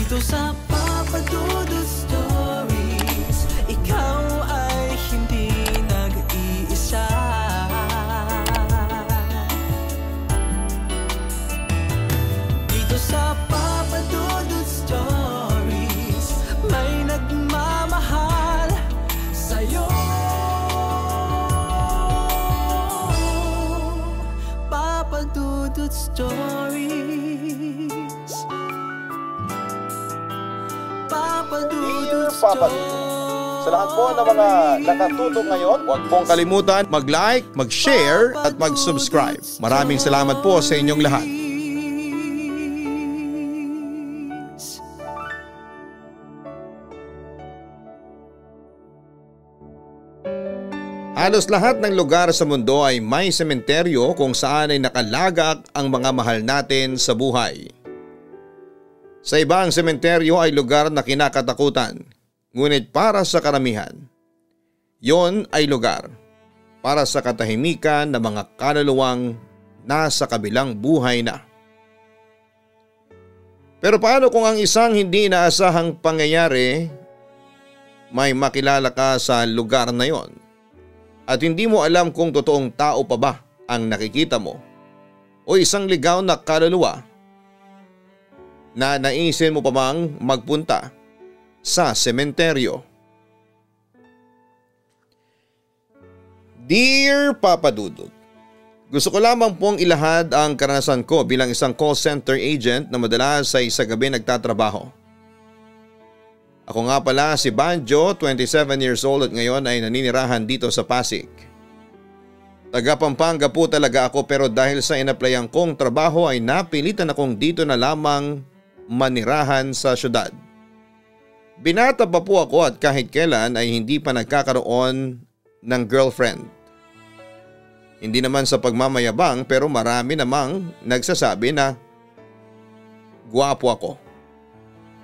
Dito sa Papa Dudut Stories, ikaw ay hindi nag-iisa. Dito sa Papa Dudut Stories, may nagmamahal sa'yo. Papa Dudut Stories. Papa Dudut Stories. Sa lahat po ng mga nakatutok ngayon, huwag pong kalimutan mag-like, mag-share at mag-subscribe. Maraming salamat po sa inyong lahat. Halos lahat ng lugar sa mundo ay may sementeryo kung saan ay nakalagak ang mga mahal natin sa buhay. Sa iba ang sementeryo ay lugar na kinakatakutan, ngunit para sa karamihan, yon ay lugar para sa katahimikan ng mga kaluluwang nasa kabilang buhay na. Pero paano kung ang isang hindi inaasahang pangyayari may makilala ka sa lugar na yon at hindi mo alam kung totoong tao pa ba ang nakikita mo o isang ligaw na kaluluwa na naisin mo pa bang magpunta sa sementeryo? Dear Papa Dudut, gusto ko lamang pong ilahad ang karanasan ko bilang isang call center agent na madalas ay sa gabi nagtatrabaho. Ako nga pala si Banjo, 27 years old at ngayon ay naninirahan dito sa Pasig. Taga Pampanga po talaga ako pero dahil sa inaplayan kong trabaho ay napilitan akong dito na lamang manirahan sa syudad. Binata pa po ako at kahit kailan ay hindi pa nagkakaroon ng girlfriend. Hindi naman sa pagmamayabang pero marami namang nagsasabi na gwapo ako.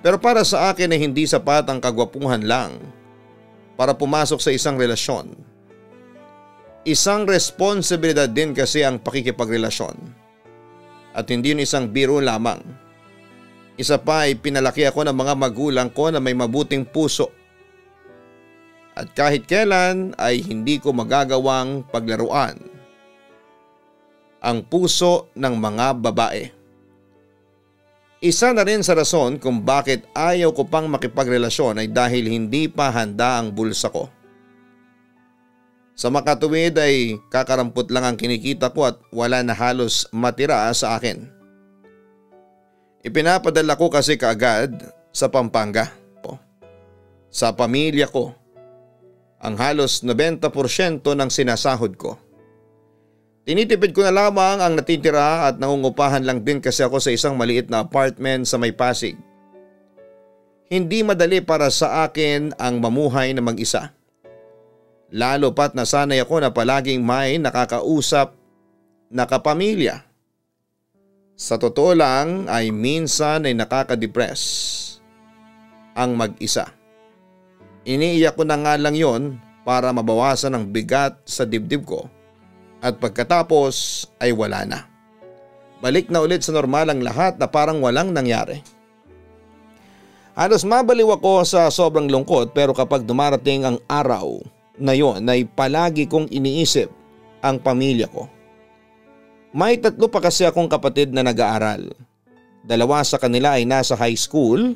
Pero para sa akin ay hindi sapat ang kagwapuhan lang para pumasok sa isang relasyon. Isang responsibilidad din kasi ang pakikipagrelasyon. At hindi yun isang biro lamang. Isa pa ay pinalaki ako ng mga magulang ko na may mabuting puso. At kahit kailan ay hindi ko magagawang paglaruan ang puso ng mga babae. Isa na rin sa rason kung bakit ayaw ko pang makipagrelasyon ay dahil hindi pa handa ang bulsa ko. Sa makatuwid ay kakarampot lang ang kinikita ko at wala na halos matira sa akin. Ipinapadala ko kasi kaagad sa Pampanga, sa pamilya ko, ang halos 90% ng sinasahod ko. Tinitipid ko na lamang ang natitira at nangungupahan lang din kasi ako sa isang maliit na apartment sa may Pasig. Hindi madali para sa akin ang mamuhay na mag-isa. Lalo pat nasanay ako na palaging may nakakausap na kapamilya. Sa totoo lang ay minsan ay nakaka-depress ang mag-isa. Iniiyak ko na nga lang yon para mabawasan ang bigat sa dibdib ko. At pagkatapos ay wala na. Balik na ulit sa normal ang lahat na parang walang nangyari. Halos mabaliw ako sa sobrang lungkot pero kapag dumarating ang araw na yon ay palagi kong iniisip ang pamilya ko. May 3 pa kasi akong kapatid na nag-aaral. 2 sa kanila ay nasa high school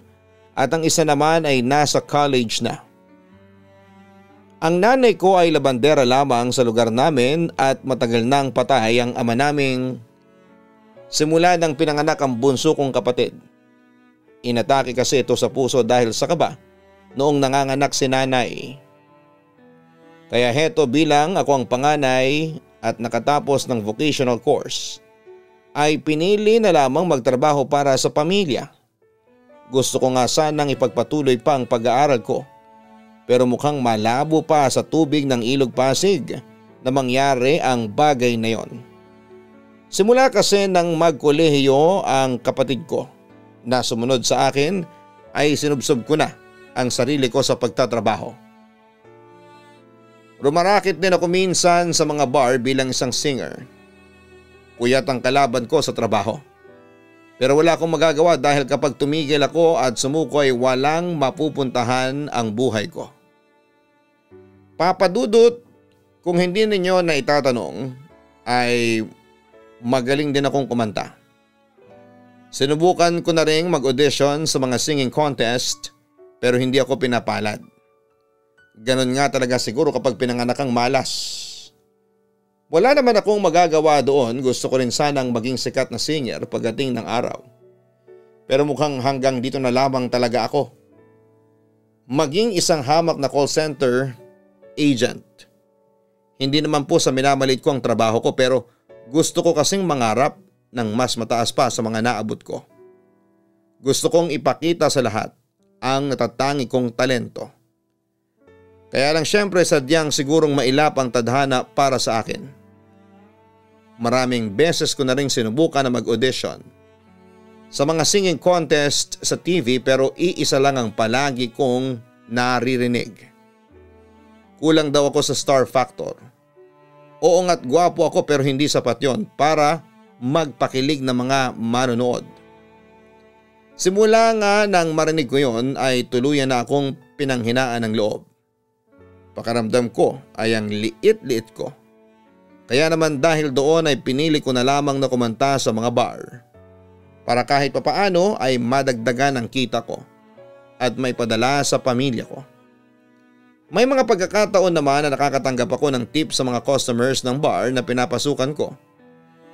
at ang isa naman ay nasa college na. Ang nanay ko ay labandera lamang sa lugar namin at matagal nang patay ang ama naming simula nang pinanganak ang bunso kong kapatid. Inatake kasi ito sa puso dahil sa kaba noong nanganganak si nanay. Kaya heto bilang ako ang panganay at nakatapos ng vocational course ay pinili na lamang magtrabaho para sa pamilya. Gusto ko nga sanang ipagpatuloy pa ang pag-aaral ko. Pero mukhang malabo pa sa tubig ng Ilog Pasig na mangyari ang bagay na yon. Simula kasi nang magkolehiyo ang kapatid ko na sumunod sa akin ay sinubsob ko na ang sarili ko sa pagtatrabaho. Rumarakit din ako minsan sa mga bar bilang isang singer. Puyat ang kalaban ko sa trabaho. Pero wala akong magagawa dahil kapag tumigil ako at sumuko ay walang mapupuntahan ang buhay ko. Papa Dudut, kung hindi ninyo na itatanong ay magaling din akong kumanta. Sinubukan ko na rin mag-audition sa mga singing contest pero hindi ako pinapalad. Ganon nga talaga siguro kapag pinanganak kang malas. Wala naman akong magagawa doon, gusto ko rin sanang maging sikat na singer pagdating ng araw. Pero mukhang hanggang dito na lamang talaga ako. Maging isang hamak na call center agent. Hindi naman po sa minamalit ko ang trabaho ko pero gusto ko kasing mangarap ng mas mataas pa sa mga naabot ko. Gusto kong ipakita sa lahat ang natatangi kong talento. Kaya lang syempre sadyang sigurong mailap ang tadhana para sa akin. Maraming beses ko na rin sinubukan na mag-audition sa mga singing contest sa TV pero iisa lang ang palagi kong naririnig. Kulang daw ako sa star factor. Oo nga't gwapo ako pero hindi sapat yon para magpakilig ng mga manonood. Simula nga nang marinig ko yon ay tuluyan na akong pinanghinaan ng loob. Pakaramdam ko ay ang liit-liit ko. Kaya naman dahil doon ay pinili ko na lamang na kumanta sa mga bar para kahit papaano ay madagdagan ang kita ko at may padala sa pamilya ko. May mga pagkakataon naman na nakakatanggap ako ng tip sa mga customers ng bar na pinapasukan ko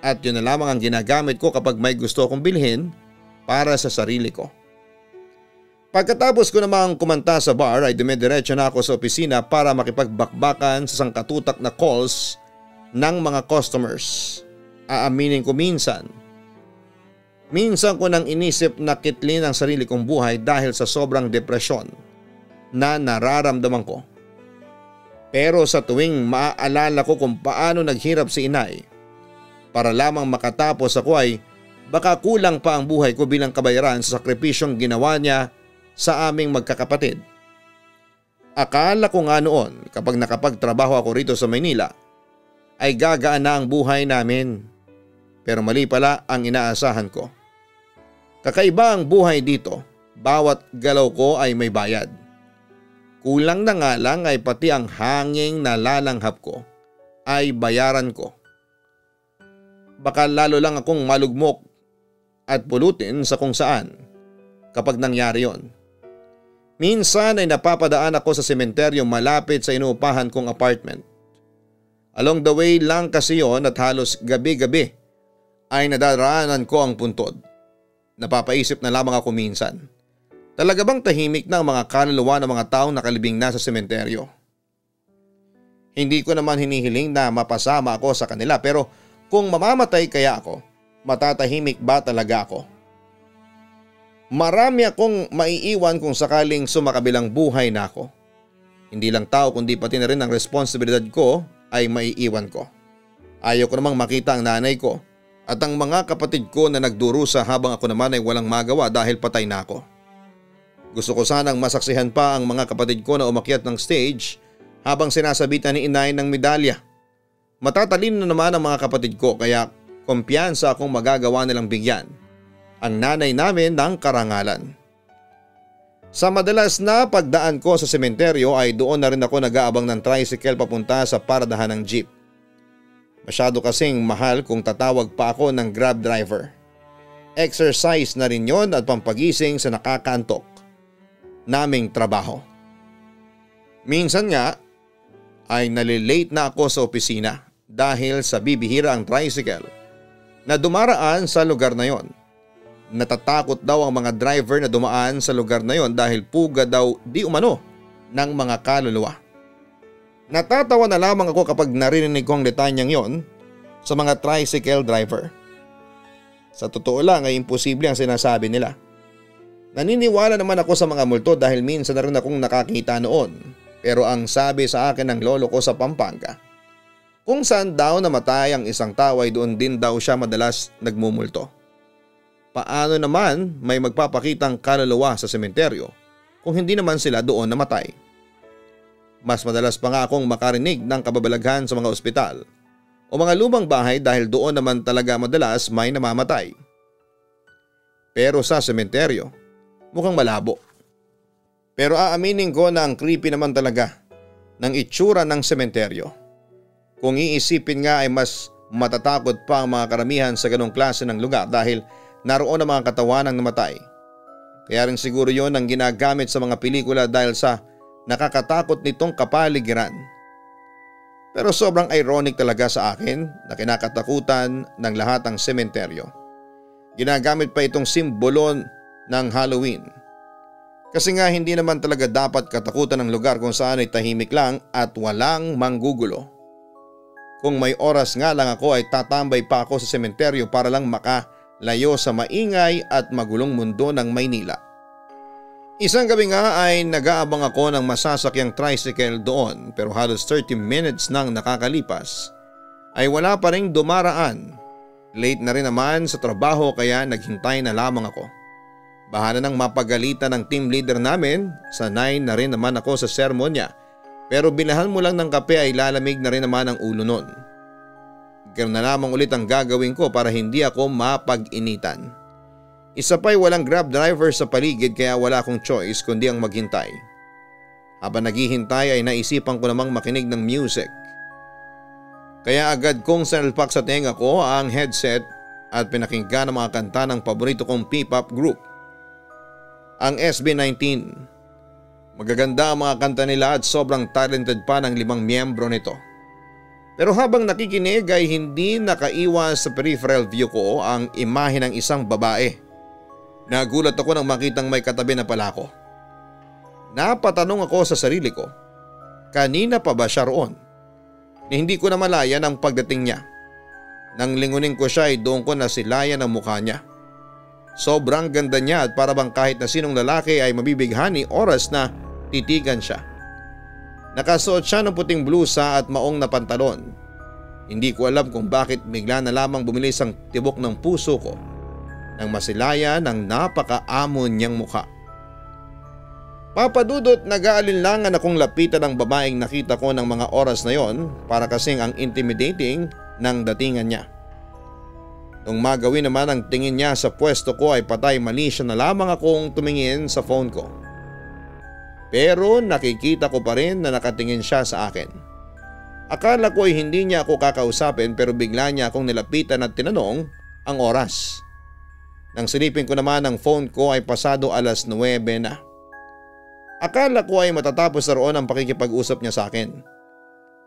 at yun na lamang ang ginagamit ko kapag may gusto akong bilhin para sa sarili ko. Pagkatapos ko namang kumanta sa bar ay dumidiretso na ako sa opisina para makipagbakbakan sa sangkatutak na calls ng mga customers. Aaminin ko minsan ko nang inisip na kitlin ang sarili kong buhay dahil sa sobrang depresyon na nararamdaman ko. Pero sa tuwing maaalala ko kung paano naghirap si inay para lamang makatapos ako ay baka kulang pa ang buhay ko bilang kabayaran sa sakripisyong ginawa niya sa aming magkakapatid. Akala ko nga noon kapag nakapagtrabaho ako rito sa Maynila ay gagaan na ang buhay namin. Pero mali pala ang inaasahan ko. Kakaiba ang buhay dito, bawat galaw ko ay may bayad. Kulang na nga lang ay pati ang hanging nalalanghap ko ay bayaran ko. Baka lalo lang akong malugmok at pulutin sa kung saan kapag nangyari yon. Minsan ay napapadaan ako sa sementeryo malapit sa inuupahan kong apartment. Along the way lang kasi yon at halos gabi-gabi ay nadaraanan ko ang puntod. Napapaisip na lamang ako minsan. Talaga bang tahimik na ang mga kaluluwa ng mga taong nakalibing na sa sementeryo? Hindi ko naman hinihiling na mapasama ako sa kanila pero kung mamamatay kaya ako, matatahimik ba talaga ako? Marami akong maiiwan kung sakaling sumakabilang buhay na ako. Hindi lang tao kundi pati na rin ang responsibilidad ko ay maiiwan ko. Ayaw ko namang makita ang nanay ko at ang mga kapatid ko na nagdurusa habang ako naman ay walang magawa dahil patay na ako. Gusto ko sanang masaksihan pa ang mga kapatid ko na umakyat ng stage habang sinasabitan ni inay ng medalya. Matatalino naman ang mga kapatid ko kaya kumpiyansa akong magagawa nilang bigyan ang nanay namin ng karangalan. Sa madalas na pagdaan ko sa sementeryo ay doon na rin ako nag-aabang ng tricycle papunta sa paradahan ng jeep. Masyado kasing mahal kung tatawag pa ako ng grab driver. Exercise na rin yon at pampagising sa nakakaantok naming trabaho. Minsan nga ay nalilate na ako sa opisina dahil sa bibihira ang tricycle na dumaraan sa lugar na yon. Natatakot daw ang mga driver na dumaan sa lugar na yon dahil puga daw di umano ng mga kaluluwa. Natatawa na lamang ako kapag narinig ko ang detanyang yon sa mga tricycle driver. Sa totoo lang ay imposible ang sinasabi nila. Naniniwala naman ako sa mga multo dahil minsan na rin akong nakakita noon. Pero ang sabi sa akin ng lolo ko sa Pampanga, kung saan daw namatay ang isang tao ay doon din daw siya madalas nagmumulto. Paano naman may magpapakitang kaluluwa sa sementeryo kung hindi naman sila doon namatay? Mas madalas pa nga akong makarinig ng kababalaghan sa mga ospital o mga lumang bahay dahil doon naman talaga madalas may namamatay. Pero sa sementeryo, mukhang malabo. Pero aaminin ko na ang creepy naman talaga ng itsura ng sementeryo. Kung iisipin nga ay mas matatakot pa ang mga karamihan sa ganong klase ng lugar dahil naroon ang mga katawan ng namatay. Kaya rin siguro yon ang ginagamit sa mga pelikula dahil sa nakakatakot nitong kapaligiran. Pero sobrang ironic talaga sa akin na kinakatakutan ng lahat ang sementeryo. Ginagamit pa itong simbolo ng Halloween. Kasi nga hindi naman talaga dapat katakutan ng lugar kung saan ay tahimik lang at walang manggugulo. Kung may oras nga lang ako ay tatambay pa ako sa sementeryo para lang makalayo sa maingay at magulong mundo ng Maynila. Isang gabi nga ay nag-aabang ako ng masasakyang tricycle doon pero halos 30 minutes nang nakakalipas ay wala pa ring dumaraan. Late na rin naman sa trabaho kaya naghintay na lamang ako. Bahala nang mapagalitan ng team leader namin, sanay na rin naman ako sa sermon niya pero bilahan mo lang ng kape ay lalamig na rin naman ang ulo nun. Ganoon na lamang ulit ang gagawin ko para hindi ako mapag-initan. Isa pa'y walang grab driver sa paligid kaya wala akong choice kundi ang maghintay. Habang naghihintay ay naisipan ko namang makinig ng music. Kaya agad kong sinalpak sa tenga ko ang headset at pinakinggan ang mga kanta ng paborito kong P-pop group, ang SB19. Magaganda ang mga kanta nila at sobrang talented pa ng 5 miyembro nito. Pero habang nakikinig ay hindi nakaiwas sa peripheral view ko ang imahe ng isang babae. Nagulat ako nang makitang may katabi na pala ako. Napatanong ako sa sarili ko, kanina pa ba siya roon? Ni hindi ko na malaya ang pagdating niya. Nang lingunin ko siya ay doon ko nasilayan ang mukha niya. Sobrang ganda niya at para bang kahit na sinong lalaki ay mabibighani oras na titigan siya. Nakasuot siya ng puting blusa at maong na pantalon. Hindi ko alam kung bakit bigla na lamang bumilis ang tibok ng puso ko nang masilaya ng napakaamon niyang mukha. Papadudot nag-aalinlangan akong lapitan ng babaeng nakita ko ng mga oras na yon para kasing ang intimidating ng datingan niya. Nung magawin naman ang tingin niya sa pwesto ko ay patay mali siya na lamang akong tumingin sa phone ko. Pero nakikita ko pa rin na nakatingin siya sa akin. Akala ko ay hindi niya ako kakausapin pero bigla niya akong nilapitan at tinanong ang oras. Nang silipin ko naman ang phone ko ay pasado 9:00 na. Akala ko ay matatapos na roon ang pakikipag-usap niya sa akin.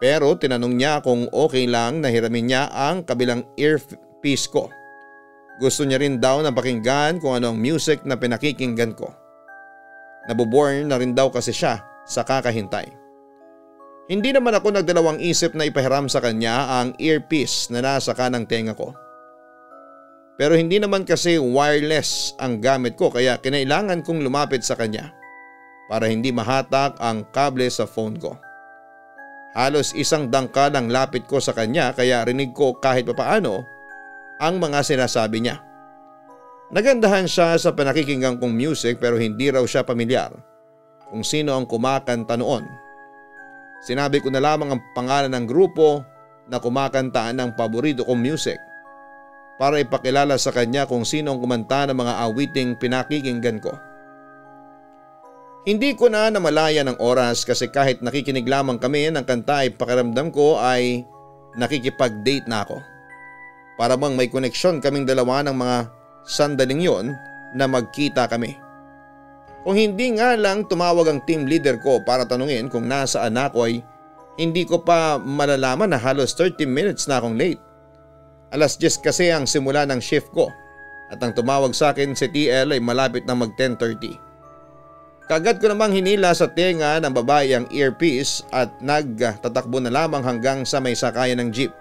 Pero tinanong niya kung okay lang na hiramin niya ang kabilang earpiece ko. Gusto niya rin daw na pakinggan kung ano ang music na pinakikinggan ko. Naboborn na rin daw kasi siya sa kakahintay. Hindi naman ako nagdalawang isip na ipahiram sa kanya ang earpiece na nasa kanang tenga ko. Pero hindi naman kasi wireless ang gamit ko kaya kinailangan kong lumapit sa kanya para hindi mahatak ang kable sa phone ko. Halos isang dangkal ang lapit ko sa kanya kaya rinig ko kahit papaano ang mga sinasabi niya. Nagandahan siya sa pinakikinggan kong music pero hindi raw siya pamilyar kung sino ang kumakanta noon. Sinabi ko na lamang ang pangalan ng grupo na kumakantaan ng paborito kong music para ipakilala sa kanya kung sino ang kumanta ng mga awiting pinakikinggan ko. Hindi ko na namalaya ng oras kasi kahit nakikinig lamang kami ng kanta ay pakiramdam ko ay nakikipag-date na ako. Para bang may koneksyon kaming dalawa ng mga sandaling yon na magkita kami. Kung hindi nga lang tumawag ang team leader ko para tanungin kung nasaan ako ay hindi ko pa malalaman na halos 30 minutes na akong late. 10:00 kasi ang simula ng shift ko at ang tumawag sa akin si TL ay malapit na mag 10:30. Kagad ko namang hinila sa tenga ng babae ang earpiece at nagtatakbo na lamang hanggang sa may sakayan ng jeep.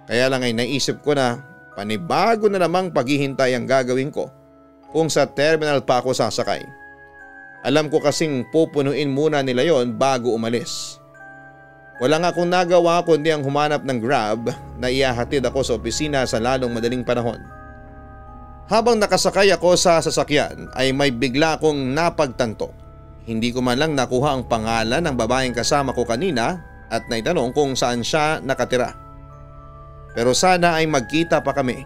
Kaya lang ay naisip ko na panibago na namang paghihintay ang gagawin ko kung sa terminal pa ako sasakay. Alam ko kasing pupunuin muna nila yon bago umalis. Wala nga akong nagawa kundi ang humanap ng Grab na ihahatid ako sa opisina sa lalong madaling panahon. Habang nakasakay ako sa sasakyan ay may bigla akong napagtanto. Hindi ko man lang nakuha ang pangalan ng babaeng kasama ko kanina at naitanong kung saan siya nakatira. Pero sana ay magkita pa kami.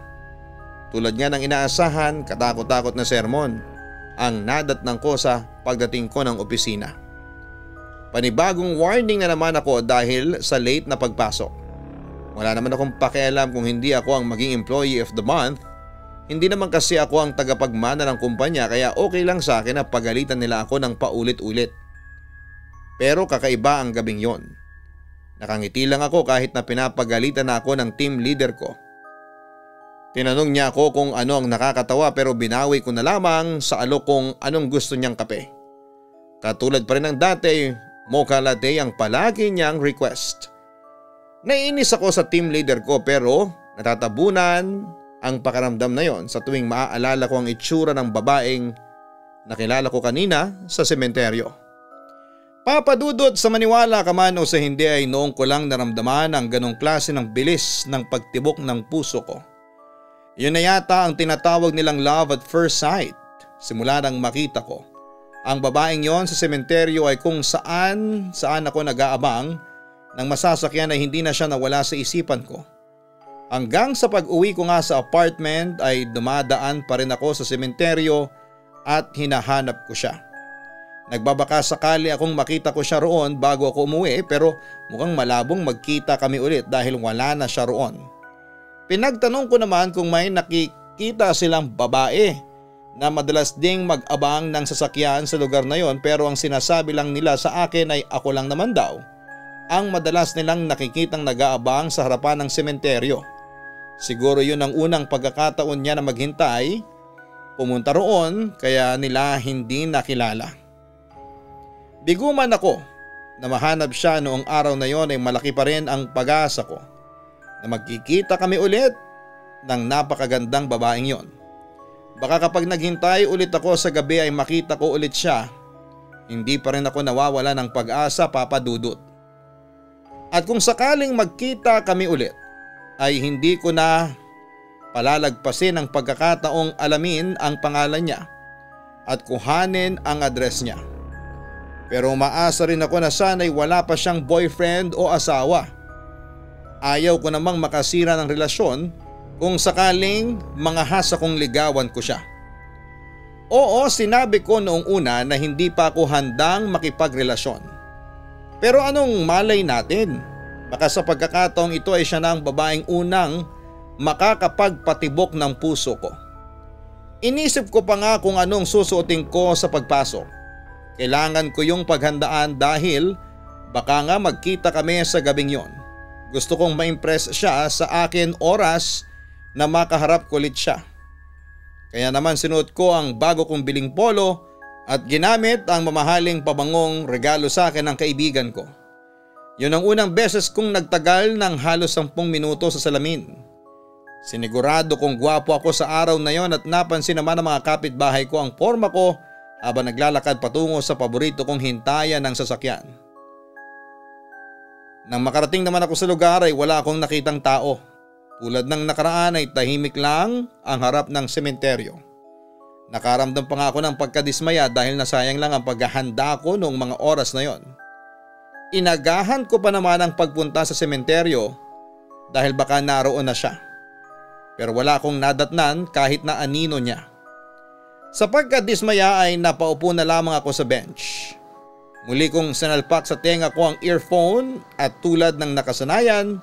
Tulad nga ng inaasahan, katakot-takot na sermon ang nadatnang ko sa pagdating ko ng opisina. Panibagong warning na naman ako dahil sa late na pagpasok. Wala naman akong pakialam kung hindi ako ang maging employee of the month. Hindi naman kasi ako ang tagapagmana ng kumpanya kaya okay lang sa akin na pagalitan nila ako ng paulit-ulit. Pero kakaiba ang gabing yon. Nakangiti lang ako kahit na pinapagalitan na ako ng team leader ko. Tinanong niya ako kung ano ang nakakatawa pero binawi ko na lamang sa alok kung anong gusto niyang kape. Katulad pa rin ng dati, mocha latte ang palagi niyang request. Naiinis ako sa team leader ko pero natatabunan ang pakaramdam na yon sa tuwing maaalala ko ang itsura ng babaeng nakilala ko kanina sa sementeryo. Papadudot, sa maniwala ka man o sa hindi ay noong ko lang naramdaman ang ganong klase ng bilis ng pagtibok ng puso ko. Yun na yata ang tinatawag nilang love at first sight. Simula nang makita ko ang babaeng yon sa sementeryo ay kung saan ako nag-aabang nang masasakyan ay hindi na siya nawala sa isipan ko. Hanggang sa pag-uwi ko nga sa apartment ay dumadaan pa rin ako sa sementeryo at hinahanap ko siya. Nagbabaka sakali akong makita ko siya roon bago ako umuwi pero mukhang malabong magkita kami ulit dahil wala na siya roon. Pinagtanong ko naman kung may nakikita silang babae na madalas ding mag-abang ng sasakyan sa lugar na yon pero ang sinasabi lang nila sa akin ay ako lang naman daw ang madalas nilang nakikitang nag-aabang sa harapan ng sementeryo. Siguro yun ang unang pagkakataon niya na maghintay, pumunta roon kaya nila hindi nakilala. Biguman ako na mahanap siya noong araw na yon ay malaki pa rin ang pag-asa ko na magkikita kami ulit ng napakagandang babaeng yon. Baka kapag naghintay ulit ako sa gabi ay makita ko ulit siya. Hindi pa rin ako nawawala ng pag-asa, Papa Dudut. At kung sakaling magkita kami ulit ay hindi ko na palalagpasin ang pagkakataong alamin ang pangalan niya at kuhanin ang address niya. Pero umaasa rin ako na sana'y wala pa siyang boyfriend o asawa. Ayaw ko namang makasira ng relasyon kung sakaling mangahasa kong ligawan ko siya. Oo, sinabi ko noong una na hindi pa ako handang makipagrelasyon. Pero anong malay natin? Baka sa pagkakataong ito ay siya na ang babaeng unang makakapagpatibok ng puso ko. Inisip ko pa nga kung anong susuotin ko sa pagpasok. Kailangan ko yung paghandaan dahil baka nga magkita kami sa gabing yon. Gusto kong ma-impress siya sa akin oras na makaharap ko ulit siya. Kaya naman sinuot ko ang bago kong biling polo at ginamit ang mamahaling pabangong regalo sa akin ng kaibigan ko. Yun ang unang beses kong nagtagal ng halos 10 minuto sa salamin. Sinigurado kong gwapo ako sa araw na yon at napansin naman ng mga kapitbahay ko ang forma ko habang naglalakad patungo sa paborito kong hintayan ng sasakyan. Nang makarating naman ako sa lugar ay wala akong nakitang tao. Tulad ng nakaraan ay tahimik lang ang harap ng sementeryo. Nakaramdam pa nga ako ng pagkadismaya dahil nasayang lang ang paghahanda ko noong mga oras na yon. Inagahan ko pa naman ang pagpunta sa sementeryo dahil baka naroon na siya. Pero wala akong nadatnan kahit na anino niya. Sa pagkadismaya ay napaupo na lamang ako sa bench. Muli kong sinalpak sa tenga ko ang earphone at tulad ng nakasanayan,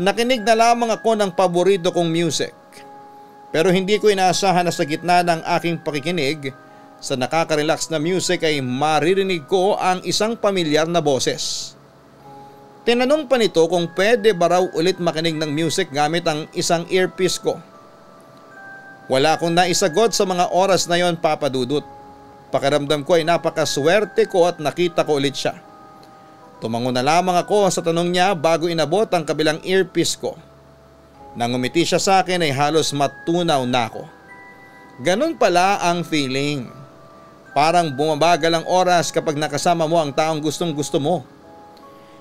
nakinig na lamang ako ng paborito kong music. Pero hindi ko inaasahan na sa gitna ng aking pakikinig sa nakaka-relax na music ay maririnig ko ang isang pamilyar na boses. Tinanong pa nito kung pwede ba raw ulit makinig ng music gamit ang isang earpiece ko. Wala akong naisagot sa mga oras na yon, Papa Dudut. Pakiramdam ko ay napakaswerte ko at nakita ko ulit siya. Tumango na lamang ako sa tanong niya bago inabot ang kabilang earpiece ko. Nang umiti siya sa akin ay halos matunaw na ako. Ganun pala ang feeling. Parang bumabagal ang oras kapag nakasama mo ang taong gustong gusto mo.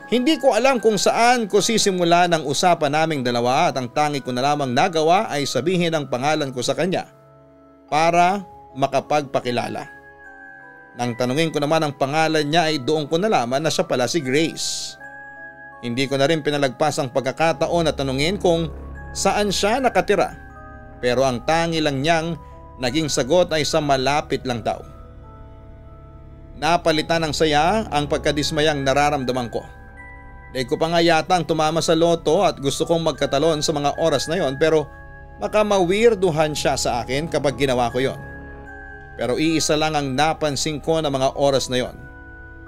Hindi ko alam kung saan ko sisimulan ang usapan naming dalawa at ang tangi ko na lamang nagawa ay sabihin ang pangalan ko sa kanya para makapagpakilala. Nang tanungin ko naman ang pangalan niya ay doon ko nalaman na siya pala si Grace. Hindi ko na rin pinalagpas ang pagkakataon na tanungin kung saan siya nakatira. pero ang tangi lang niyang naging sagot ay sa malapit lang daw. Napalitan ng saya ang pagkadismayang nararamdaman ko. Dahil ko pa nga yata ang tumama sa loto at gusto kong magkatalon sa mga oras na yon, pero baka mawirduhan siya sa akin kapag ginawa ko yon. Pero iisa lang ang napansin ko na mga oras na yon.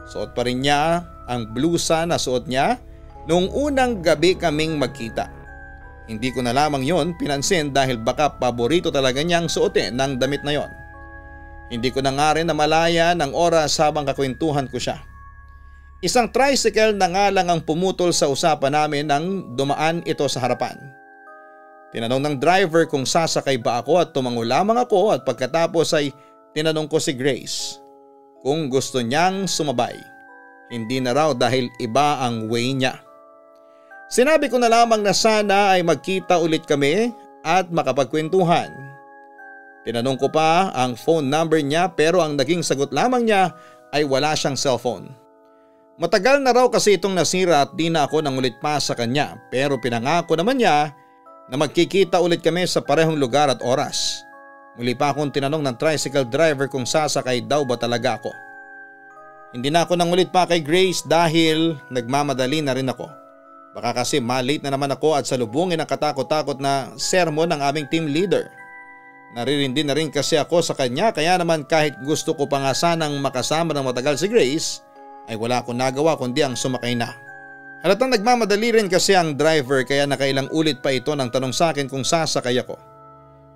Suot pa rin niya ang blusa na suot niya noong unang gabi kaming magkita. Hindi ko na lamang yon pinansin dahil baka paborito talaga niyang suotin ng damit na yon. Hindi ko na nga rin namalayan ang oras habang kakwentuhan ko siya. Isang tricycle na nga lang ang pumutol sa usapan namin nang dumaan ito sa harapan. Tinanong ng driver kung sasakay ba ako at tumango lamang ako, at pagkatapos ay tinanong ko si Grace kung gusto niyang sumabay. Hindi na raw dahil iba ang way niya. Sinabi ko na lamang na sana ay magkita ulit kami at makapagkwentuhan. Tinanong ko pa ang phone number niya, pero ang naging sagot lamang niya ay wala siyang cellphone. Matagal na raw kasi itong nasira at di na ako nangulit pa sa kanya, pero pinangako naman niya na magkikita ulit kami sa parehong lugar at oras. Muli pa akong tinanong ng tricycle driver kung sasakay daw ba talaga ako. Hindi na ako nangulit pa kay Grace dahil nagmamadali na rin ako. Baka kasi malate na naman ako at salubungin ang katakot-takot na sermon ng aming team leader. Naririndi na rin kasi ako sa kanya, kaya naman kahit gusto ko pa nga sanang makasama ng matagal si Grace ay wala akong nagawa kundi ang sumakay na. Halatang nagmamadali rin kasi ang driver, kaya nakailang ulit pa ito ng tanong sa akin kung sasakay ako.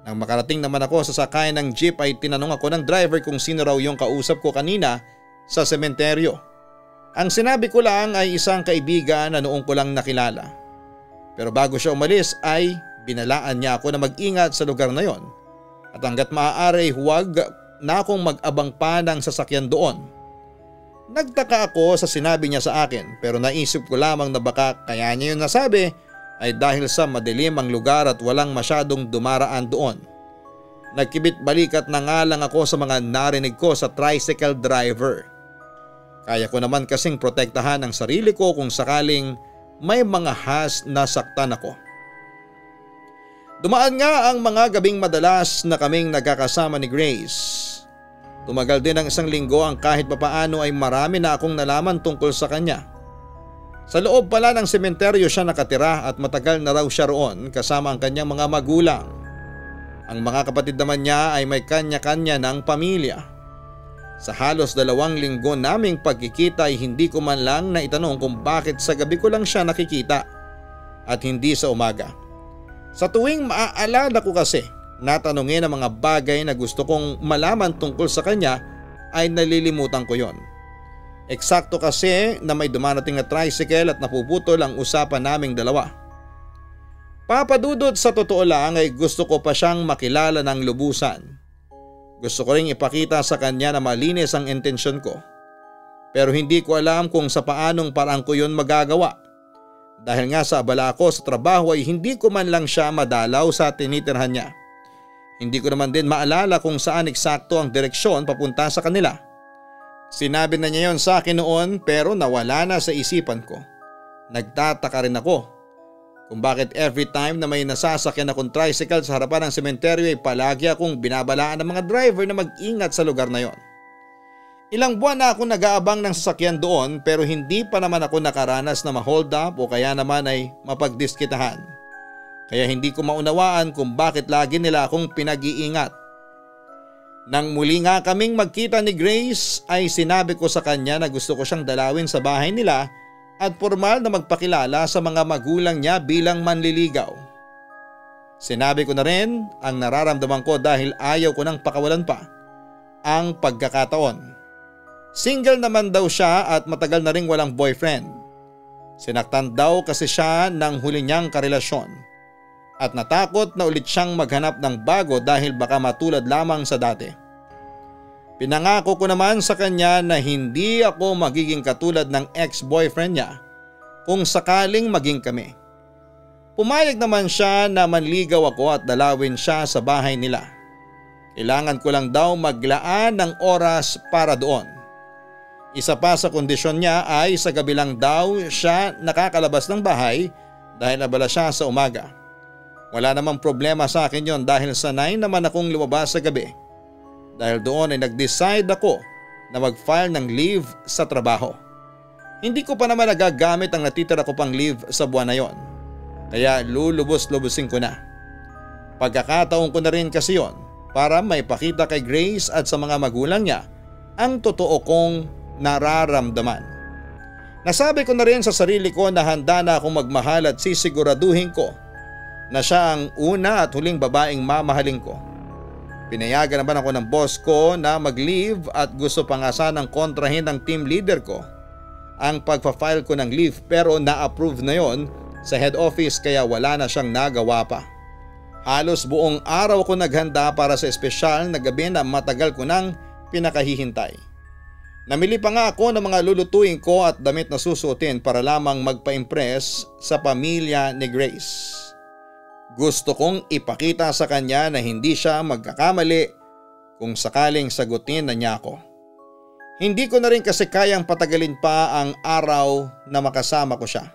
Nang makarating naman ako sa sakayan ng jeep ay tinanong ako ng driver kung sino raw yung kausap ko kanina sa sementeryo. Ang sinabi ko lang ay isang kaibigan na noong ko lang nakilala. Pero bago siya umalis ay binalaan niya ako na mag-ingat sa lugar na yon. At hanggat maaari huwag na akong mag-abang pa ng sasakyan doon. Nagtaka ako sa sinabi niya sa akin, pero naisip ko lamang na baka kaya niya yun nasabi ay dahil sa madilim ang lugar at walang masyadong dumaraan doon. Nagkibit balikat na nga lang ako sa mga narinig ko sa tricycle driver. Kaya ko naman kasing protektahan ang sarili ko kung sakaling may mga has na saktan ako. Dumaan nga ang mga gabing madalas na kaming nagkakasama ni Grace. Tumagal din ang 1 linggo ang kahit papaano ay marami na akong nalaman tungkol sa kanya. Sa loob pala ng sementeryo siya nakatira at matagal na raw siya roon kasama ang kanyang mga magulang. Ang mga kapatid naman niya ay may kanya-kanya ng pamilya. Sa halos 2 linggo naming pagkikita ay hindi ko man lang naitanong kung bakit sa gabi ko lang siya nakikita at hindi sa umaga. Sa tuwing maaalala ko kasi natanungin ang mga bagay na gusto kong malaman tungkol sa kanya ay nalilimutan ko yon. Eksakto kasi na may dumarating na tricycle at napuputol ang usapan naming dalawa. Papadudod, sa totoo lang ay gusto ko pa siyang makilala ng lubusan. Gusto ko ring ipakita sa kanya na malinis ang intensyon ko. Pero hindi ko alam kung sa paanong parang ko yon magagawa. Dahil nga sa abala ko sa trabaho ay hindi ko man lang siya madalaw sa tinitirhan niya. Hindi ko naman din maalala kung saan eksakto ang direksyon papunta sa kanila. Sinabi na niya yon sa akin noon pero nawala na sa isipan ko. Nagtataka rin ako kung bakit every time na may nasasakyan akong tricycle sa harapan ng sementeryo ay palagi akong binabalaan ng mga driver na mag-ingat sa lugar na yon. Ilang buwan na ako nag-aabang ng sasakyan doon pero hindi pa naman ako nakaranas na ma-hold up o kaya naman ay mapagdiskitahan. Kaya hindi ko maunawaan kung bakit lagi nila akong pinag-iingat. Nang muli nga kaming magkita ni Grace ay sinabi ko sa kanya na gusto ko siyang dalawin sa bahay nila at formal na magpakilala sa mga magulang niya bilang manliligaw. Sinabi ko na rin ang nararamdaman ko dahil ayaw ko nang pakawalan pa ang pagkakataon. Single naman daw siya at matagal na ring walang boyfriend. Sinaktan daw kasi siya ng huli niyang karelasyon at natakot na ulit siyang maghanap ng bago dahil baka matulad lamang sa dati. Pinangako ko naman sa kanya na hindi ako magiging katulad ng ex-boyfriend niya kung sakaling maging kami. Pumayag naman siya na manligaw ako at dalawin siya sa bahay nila. Kailangan ko lang daw maglaan ng oras para doon. Isa pa sa kondisyon niya ay sa gabi lang daw siya nakakalabas ng bahay dahil abala siya sa umaga. Wala namang problema sa akin yon dahil sanay naman akong lumabas sa gabi. Dahil doon ay nag-decide ako na mag-file ng leave sa trabaho. Hindi ko pa naman nagagamit ang natitira ko pang leave sa buwan na yon. Kaya lulubos-lubusin ko na. Pagkakataon ko na rin kasi yon para maipakita kay Grace at sa mga magulang niya ang totoo kong nararamdaman. Nasabi ko na rin sa sarili ko na handa na akong magmahal at sisiguraduhin ko na siya ang una at huling babaeng mamahalin ko. Pinayagan naman ako ng boss ko na mag-leave at gusto pa nga sanang kontrahin ng team leader ko ang pagpa-file ko ng leave pero na-approve na yon sa head office kaya wala na siyang nagawa pa. Halos buong araw ko naghanda para sa espesyal na gabi na matagal ko nang pinakahihintay. Namili pa nga ako ng mga lulutuin ko at damit na susuotin para lamang magpa-impress sa pamilya ni Grace. Gusto kong ipakita sa kanya na hindi siya magkakamali kung sakaling sagutin na niya ako. Hindi ko na rin kasi kayang patagalin pa ang araw na makasama ko siya.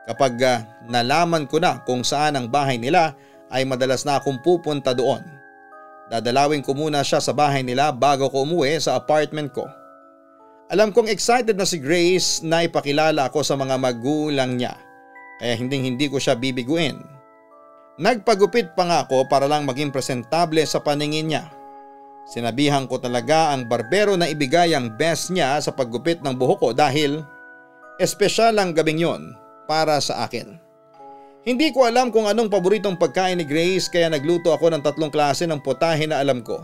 Kapag nalaman ko na kung saan ang bahay nila ay madalas na akong pupunta doon. Dadalawin ko muna siya sa bahay nila bago ko umuwi sa apartment ko. Alam kong excited na si Grace na ipakilala ako sa mga magulang niya kaya hindi ko siya bibiguin. Nagpagupit pa nga ako para lang maging presentable sa paningin niya. Sinabihan ko talaga ang barbero na ibigay ang best niya sa paggupit ng buhok ko dahil espesyal ang gabing yon para sa akin. Hindi ko alam kung anong paboritong pagkain ni Grace kaya nagluto ako ng 3 klase ng putahe na alam ko.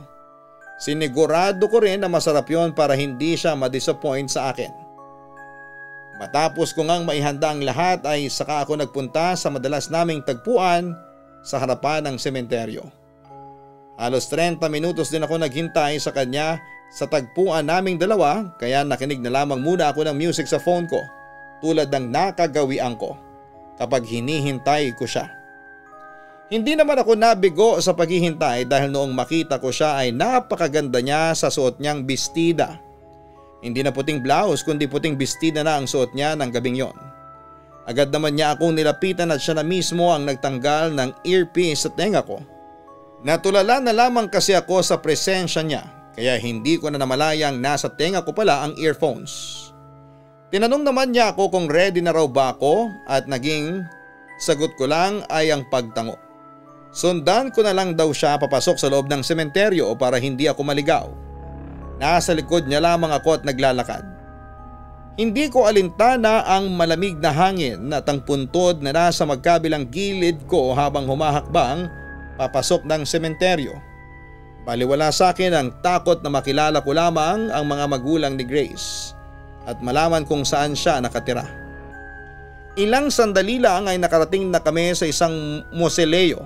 Sinigurado ko rin na masarap yon para hindi siya ma-disappoint sa akin. Matapos ko ngang maihanda ang lahat ay saka ako nagpunta sa madalas naming tagpuan sa harapan ng sementeryo. Halos 30 minutos din ako naghintay sa kanya sa tagpuan naming dalawa kaya nakinig na lamang muna ako ng music sa phone ko tulad ng nakagawian ko kapag hinihintay ko siya. Hindi naman ako nabigo sa paghihintay dahil noong makita ko siya ay napakaganda niya sa suot niyang bestida. Hindi na puting blouse kundi puting bestida na ang suot niya ng gabing yon. Agad naman niya akong nilapitan at siya na mismo ang nagtanggal ng earpiece sa tenga ko. Natulala na lamang kasi ako sa presensya niya kaya hindi ko na namalayang nasa tenga ko pala ang earphones. Tinanong naman niya ako kung ready na raw ba ako at naging sagot ko lang ay ang pagtango. Sundan ko na lang daw siya papasok sa loob ng sementeryo para hindi ako maligaw. Nasa likod niya lamang ako at naglalakad. Hindi ko alintana ang malamig na hangin at ang puntod na nasa magkabilang gilid ko habang humahakbang papasok ng sementeryo. Baliwala sa akin ang takot na makilala ko lamang ang mga magulang ni Grace at malaman kung saan siya nakatira. Ilang sandali lang ay nakarating na kami sa isang moseleo.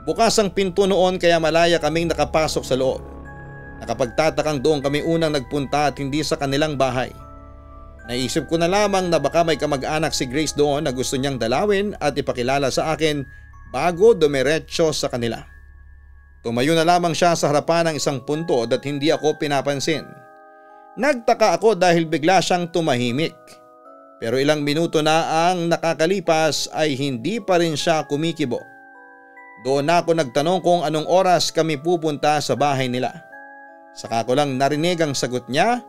Bukas ang pinto noon kaya malaya kaming nakapasok sa loob. Nakapagtatakang doon kami unang nagpunta at hindi sa kanilang bahay. Naisip ko na lamang na baka may kamag-anak si Grace doon na gusto niyang dalawin at ipakilala sa akin bago dumiretso sa kanila. Tumayo na lamang siya sa harapan ng isang puntod at hindi ako pinapansin. Nagtaka ako dahil bigla siyang tumahimik. Pero ilang minuto na ang nakakalipas ay hindi pa rin siya kumikibo. Doon na ako nagtanong kung anong oras kami pupunta sa bahay nila. Saka ko lang narinig ang sagot niya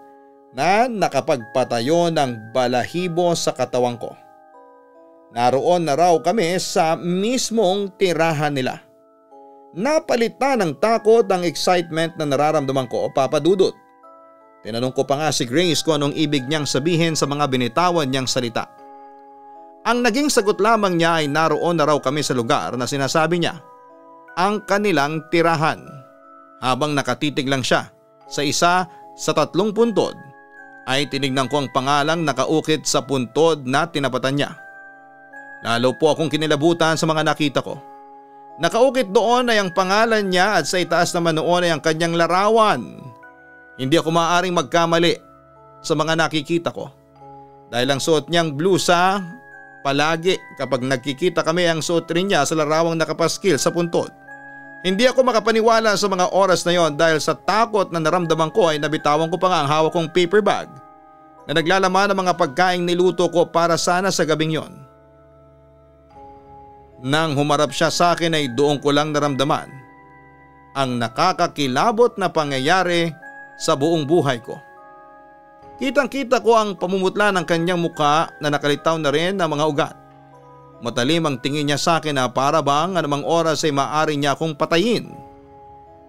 na nakapagpatayo ng balahibo sa katawan ko. Naroon na raw kami sa mismong tirahan nila. Napalitan ng takot ang excitement na nararamdaman ko, Papa Dudut. Tinanong ko pa nga si Grace kung anong ibig niyang sabihin sa mga binitawan niyang salita. Ang naging sagot lamang niya ay naroon na raw kami sa lugar na sinasabi niya, ang kanilang tirahan. Habang nakatitig lang siya sa isa sa 3 puntod, ay tinignan ko ang pangalang nakaukit sa puntod na tinapatan niya. Lalo po akong kinilabutan sa mga nakita ko. Nakaukit doon ay ang pangalan niya at sa itaas naman noon ay ang kanyang larawan. Hindi ako maaaring magkamali sa mga nakikita ko. Dahil ang suot niyang blusa, palagi kapag nagkikita kami ang suot rin niya sa larawang nakapaskil sa puntod. Hindi ako makapaniwala sa mga oras na yon dahil sa takot na naramdaman ko ay nabitawan ko pa nga ang hawak kong paper bag na naglalaman ng mga pagkaing niluto ko para sana sa gabing yon. Nang humarap siya sa akin ay doon ko lang naramdaman ang nakakakilabot na pangyayari sa buong buhay ko. Kitang-kita ko ang pamumutla ng kanyang muka na nakalitaw na rin ng mga ugat. Matalim ang tingin niya sa akin na para bang anumang oras ay maaari niya akong patayin.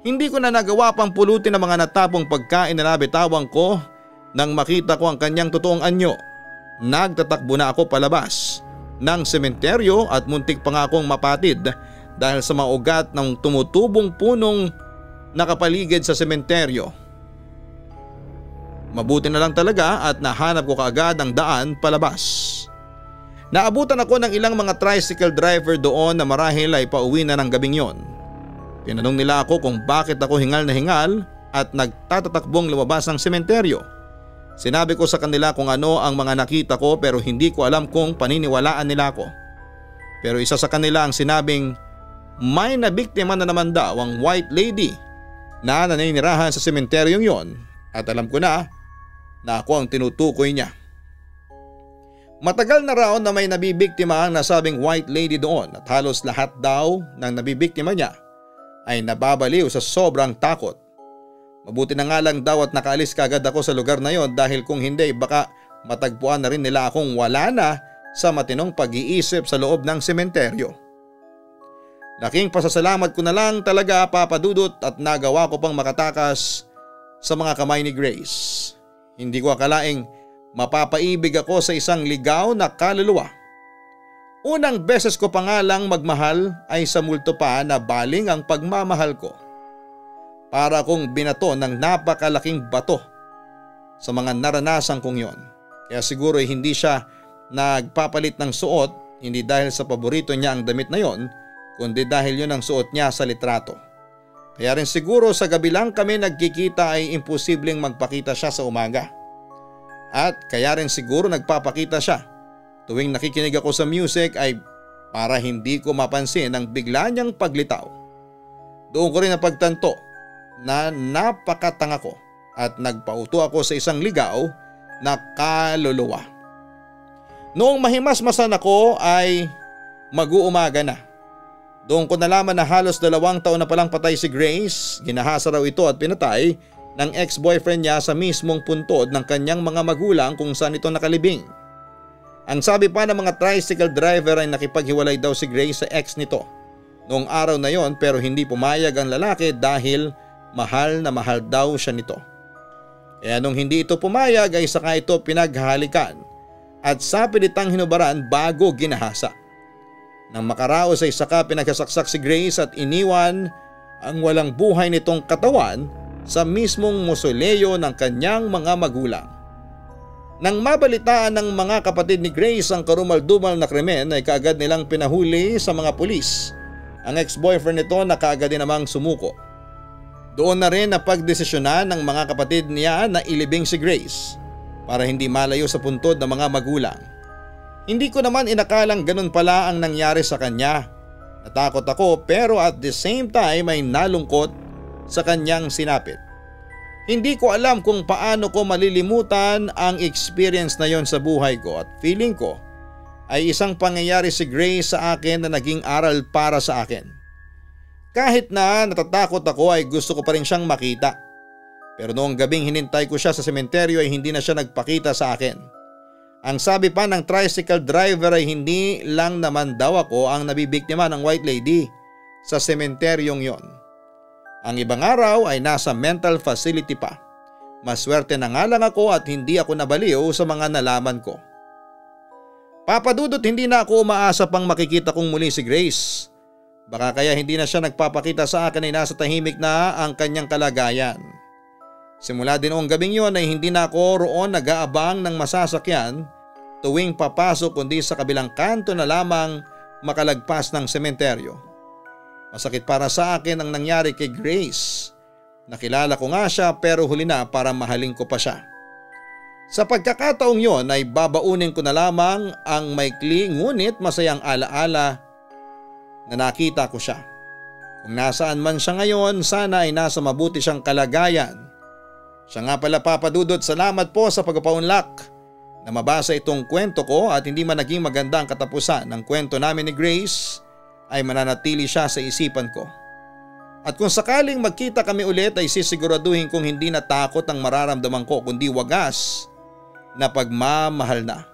Hindi ko na nagawa pang pulutin ang mga natapong pagkain na nabitawan ko nang makita ko ang kanyang totoong anyo. Nagtatakbo na ako palabas ng sementeryo at muntik pa nga akong mapatid dahil sa mga ugat ng tumutubong punong nakapaligid sa sementeryo. Mabuti na lang talaga at nahanap ko kaagad ang daan palabas. Naabutan ako ng ilang mga tricycle driver doon na marahil ay pauwi na ng gabing yon. Tinanong nila ako kung bakit ako hingal na hingal at nagtatatakbong lumabas ng sementeryo. Sinabi ko sa kanila kung ano ang mga nakita ko pero hindi ko alam kung paniniwalaan nila ako. Pero isa sa kanila ang sinabing may nabiktima na naman daw ang white lady na naninirahan sa sementeryong yon at alam ko na ako ang tinutukoy niya. Matagal na raw na may nabibiktima ang nasabing white lady doon at halos lahat daw ng nabibiktima niya ay nababaliw sa sobrang takot. Mabuti na nga lang daw at nakaalis kagad ako sa lugar na yon dahil kung hindi baka matagpuan na rin nila akong wala na sa matinong pag-iisip sa loob ng sementeryo. Laking pasasalamat ko na lang talaga, Papa Dudut, at nagawa ko pang makatakas sa mga kamay ni Grace. Hindi ko akalaing mapapaibig ako sa isang ligaw na kaluluwa. Unang beses ko pa nga lang magmahal ay sa multo pa na baling ang pagmamahal ko. Para kong binato ng napakalaking bato sa mga naranasan kong yon. Kaya siguro hindi siya nagpapalit ng suot, hindi dahil sa paborito niya ang damit na yon, kundi dahil yun ang suot niya sa litrato. Kaya rin siguro sa gabi lang kami nagkikita ay imposibleng magpakita siya sa umaga. At kaya rin siguro nagpapakita siya tuwing nakikinig ako sa music ay para hindi ko mapansin ang bigla niyang paglitaw. Doon ko rin napagtanto na napakatanga ko at nagpauto ako sa isang ligaw na kaluluwa. Noong mahimasmasan ako ay mag-uumaga na. Doon ko nalaman na halos 2 taon na palang patay si Grace. Ginahasa raw ito at pinatay ng ex-boyfriend niya sa mismong puntod ng kanyang mga magulang kung saan ito nakalibing. Ang sabi pa ng mga tricycle driver ay nakipaghiwalay daw si Grace sa ex nito noong araw na yon pero hindi pumayag ang lalaki dahil mahal na mahal daw siya nito. Kaya nung hindi ito pumayag ay saka ito pinaghalikan at sa pilitang hinubaran bago ginahasa. Nang makaraos ay saka pinaghasaksak si Grace at iniwan ang walang buhay nitong katawan sa mismong mausoleo ng kanyang mga magulang. Nang mabalitaan ng mga kapatid ni Grace ang karumal-dumal na krimen ay kaagad nilang pinahuli sa mga pulis. Ang ex-boyfriend nito na kaagad din namang sumuko. Doon na rin napagdesisyonan ng mga kapatid niya na ilibing si Grace para hindi malayo sa puntod ng mga magulang. Hindi ko naman inakalang ganun pala ang nangyari sa kanya. Natakot ako pero at the same time ay nalungkot sa kanyang sinapit. Hindi ko alam kung paano ko malilimutan ang experience na yon sa buhay ko at feeling ko ay isang pangyayari si Grace sa akin na naging aral para sa akin. Kahit na natatakot ako ay gusto ko pa rin siyang makita. Pero noong gabing hinintay ko siya sa sementeryo ay hindi na siya nagpakita sa akin. Ang sabi pa ng tricycle driver ay hindi lang naman daw ako ang nabibiktima ng white lady sa sementeryong yon. Ang ibang araw ay nasa mental facility pa. Maswerte na nga lang ako at hindi ako nabaliw sa mga nalaman ko. Papa Dudut, hindi na ako umaasa pang makikita kong muli si Grace. Baka kaya hindi na siya nagpapakita sa akin ay nasa tahimik na ang kanyang kalagayan. Simula din noong gabing yon ay hindi na ako roon nag-aabang ng masasakyan tuwing papasok kundi sa kabilang kanto na lamang makalagpas ng sementeryo. Masakit para sa akin ang nangyari kay Grace. Nakilala ko nga siya pero huli na para mahalin ko pa siya. Sa pagkakataong yon ay babaunin ko na lamang ang maikli ngunit masayang alaala na nakita ko siya. Kung nasaan man siya ngayon, sana ay nasa mabuti siyang kalagayan. Siya nga pala, Papa Dudut, salamat po sa pagpapaunlak na mabasa itong kwento ko at hindi man naging maganda ang katapusan ng kwento namin ni Grace ay mananatili siya sa isipan ko. At kung sakaling magkita kami ulit ay sisiguraduhin kong hindi na takot ang mararamdaman ko kundi wagas na pagmamahal na.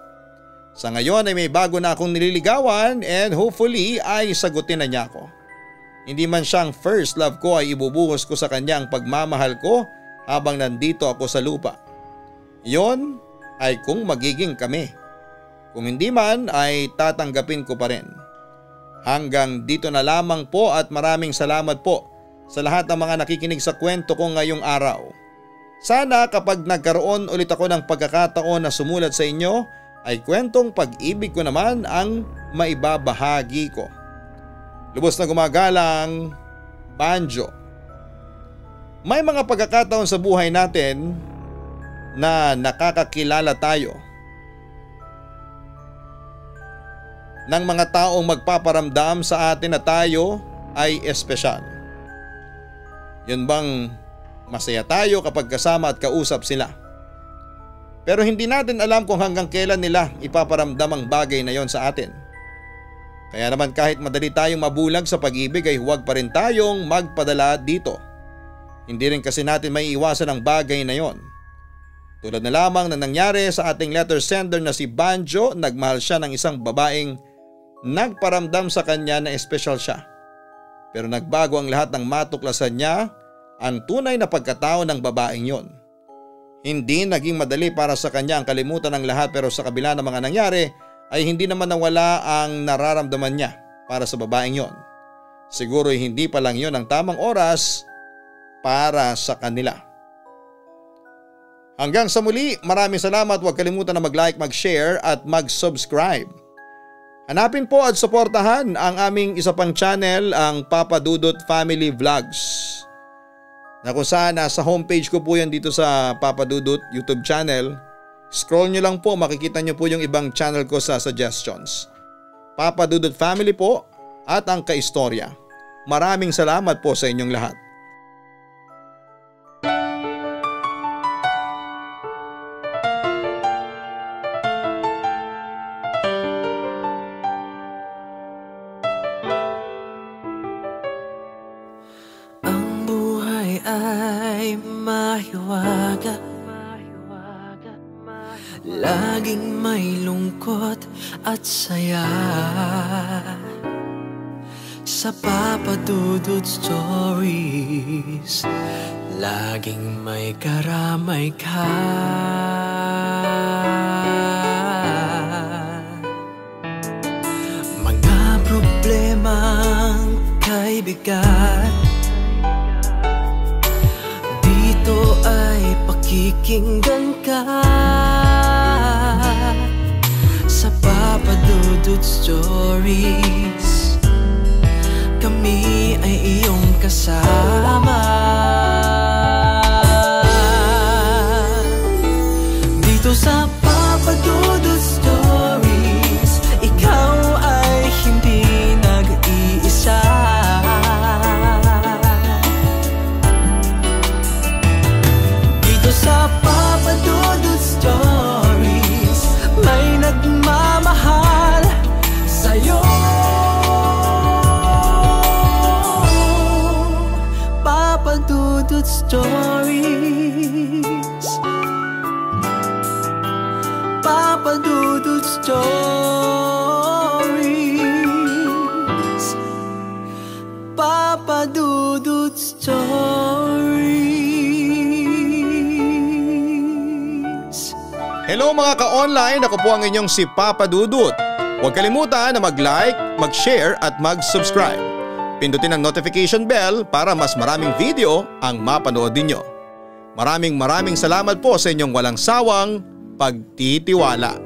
Sa ngayon ay may bago na akong nililigawan and hopefully ay sagutin na niya ako. Hindi man siyang first love ko ay ibubuhos ko sa kanya ang pagmamahal ko habang nandito ako sa lupa. Iyon ay kung magiging kami. Kung hindi man ay tatanggapin ko pa rin. Hanggang dito na lamang po at maraming salamat po sa lahat ng mga nakikinig sa kwento ko ngayong araw. Sana kapag nagkaroon ulit ako ng pagkakataon na sumulat sa inyo ay kwentong pag-ibig ko naman ang maibabahagi ko. Lubos na gumagalang, Banjo. May mga pagkakataon sa buhay natin na nakakakilala tayo ng mga taong magpaparamdam sa atin na tayo ay espesyal. Yun bang masaya tayo kapag kasama at kausap sila? Pero hindi natin alam kung hanggang kailan nila ipaparamdam ang bagay na yon sa atin. Kaya naman kahit madali tayong mabulag sa pag-ibig ay huwag pa rin tayong magpadala dito. Hindi rin kasi natin may iwasan ang bagay na yon. Tulad na lamang na nangyari sa ating letter sender na si Banjo, nagmahal siya ng isang babaeng nagparamdam sa kanya na espesyal siya. Pero nagbago ang lahat ng matuklasan niya ang tunay na pagkatao ng babaeng yon. Hindi naging madali para sa kanya ang kalimutan ng lahat pero sa kabila ng mga nangyari ay hindi naman nawala ang nararamdaman niya para sa babaeng yon. Siguro hindi pa lang yon ang tamang oras para sa kanila. Hanggang sa muli, maraming salamat. Huwag kalimutan na mag-like, mag-share at mag-subscribe. Hanapin po at suportahan ang aming isa pang channel, ang Papa Dudut Family Vlogs, na kung saan nasa homepage ko po yan dito sa Papa Dudut YouTube channel. Scroll nyo lang po, makikita nyo po yung ibang channel ko sa suggestions. Papa Dudut Family po at ang Kaistorya. Maraming salamat po sa inyong lahat. Laging may lungkot at saya sa Papa Dudut Stories. Laging may karamay ka. Mga problemang kay bigat, dito ay pakikinggan ka. Sa Papa Dudut Stories, kami ay iyong kasama. Dito sa Papa Dudut Stories, ikaw ay hindi nag-iisa. Dito sa Papa Dudut Stories, may nagmamahal sa'yo. Papa Dudut Stories, Papa Dudut Stories, Papa Dudut Stories. Hello mga ka-online, ako po ang inyong si Papa Dudut. Huwag kalimutan na mag-like, mag-share at mag-subscribe. Pindutin ang notification bell para mas maraming video ang mapanood ninyo. Maraming salamat po sa inyong walang sawang pagtitiwala.